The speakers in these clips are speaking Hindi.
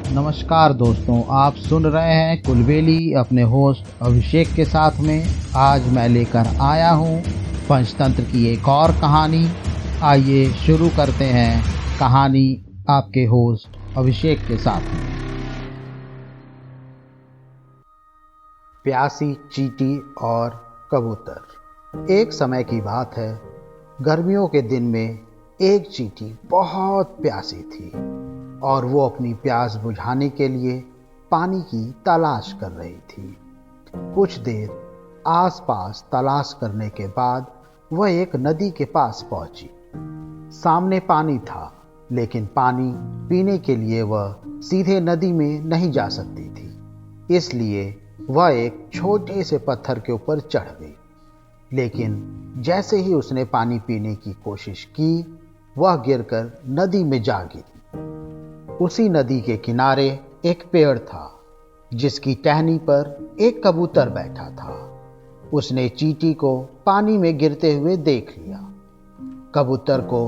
नमस्कार दोस्तों, आप सुन रहे हैं कुलबेली अपने होस्ट अभिषेक के साथ में। आज मैं लेकर आया हूँ पंचतंत्र की एक और कहानी। आइए शुरू करते हैं कहानी आपके होस्ट अभिषेक के साथ में। प्यासी चींटी और कबूतर। एक समय की बात है, गर्मियों के दिन में एक चींटी बहुत प्यासी थी और वो अपनी प्यास बुझाने के लिए पानी की तलाश कर रही थी। कुछ देर आसपास तलाश करने के बाद वह एक नदी के पास पहुंची। सामने पानी था, लेकिन पानी पीने के लिए वह सीधे नदी में नहीं जा सकती थी। इसलिए वह एक छोटे से पत्थर के ऊपर चढ़ गई। लेकिन जैसे ही उसने पानी पीने की कोशिश की, वह गिरकर नदी में जा गिरी। उसी नदी के किनारे एक पेड़ था, जिसकी टहनी पर एक कबूतर बैठा था। उसने चींटी को पानी में गिरते हुए देख लिया। कबूतर को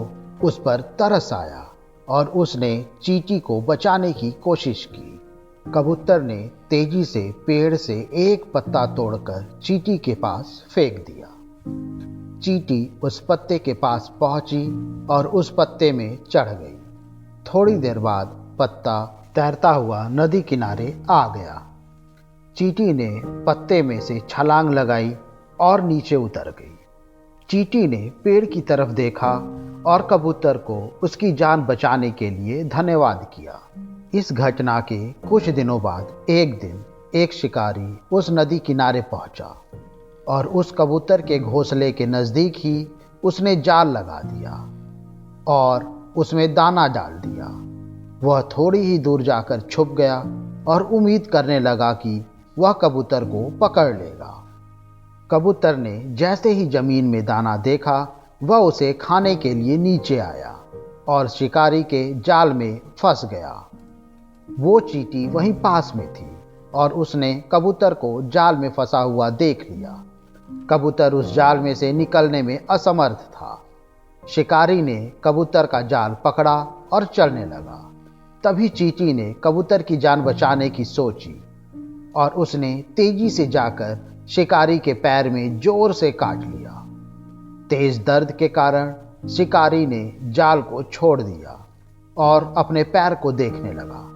उस पर तरस आया और उसने चींटी को बचाने की कोशिश की। कबूतर ने तेजी से पेड़ से एक पत्ता तोड़कर चींटी के पास फेंक दिया। चींटी उस पत्ते के पास पहुंची और उस पत्ते में चढ़ गई। थोड़ी देर बाद पत्ता तैरता हुआ नदी किनारे आ गया। चींटी ने पत्ते में से छलांग लगाई और नीचे उतर गई। चींटी ने पेड़ की तरफ देखा और कबूतर को उसकी जान बचाने के लिए धन्यवाद किया। इस घटना के कुछ दिनों बाद एक दिन एक शिकारी उस नदी किनारे पहुंचा और उस कबूतर के घोंसले के नज़दीक ही उसने जाल लगा दिया और उसमें दाना डाल दिया। वह थोड़ी ही दूर जाकर छुप गया और उम्मीद करने लगा कि वह कबूतर को पकड़ लेगा। कबूतर ने जैसे ही जमीन में दाना देखा, वह उसे खाने के लिए नीचे आया और शिकारी के जाल में फंस गया। वो चींटी वहीं पास में थी और उसने कबूतर को जाल में फंसा हुआ देख लिया। कबूतर उस जाल में से निकलने में असमर्थ था। शिकारी ने कबूतर का जाल पकड़ा और चलने लगा। तभी चींटी ने कबूतर की जान बचाने की सोची और उसने तेजी से जाकर शिकारी के पैर में जोर से काट लिया। तेज दर्द के कारण शिकारी ने जाल को छोड़ दिया और अपने पैर को देखने लगा।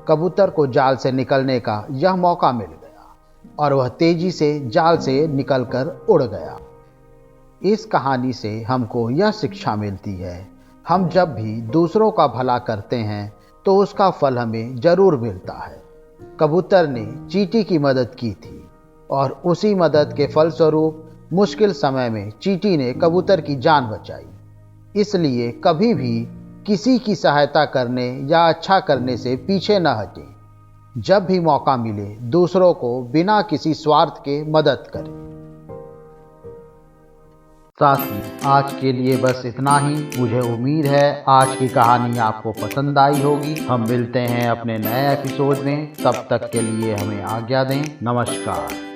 कबूतर को जाल से निकलने का यह मौका मिल गया और वह तेजी से जाल से निकलकर उड़ गया। इस कहानी से हमको यह शिक्षा मिलती है, हम जब भी दूसरों का भला करते हैं तो उसका फल हमें जरूर मिलता है। कबूतर ने चींटी की मदद की थी और उसी मदद के फलस्वरूप मुश्किल समय में चींटी ने कबूतर की जान बचाई। इसलिए कभी भी किसी की सहायता करने या अच्छा करने से पीछे न हटें। जब भी मौका मिले, दूसरों को बिना किसी स्वार्थ के मदद करें। साथी, आज के लिए बस इतना ही। मुझे उम्मीद है आज की कहानी आपको पसंद आई होगी। हम मिलते हैं अपने नए एपिसोड में। तब तक के लिए हमें आज्ञा दें। नमस्कार।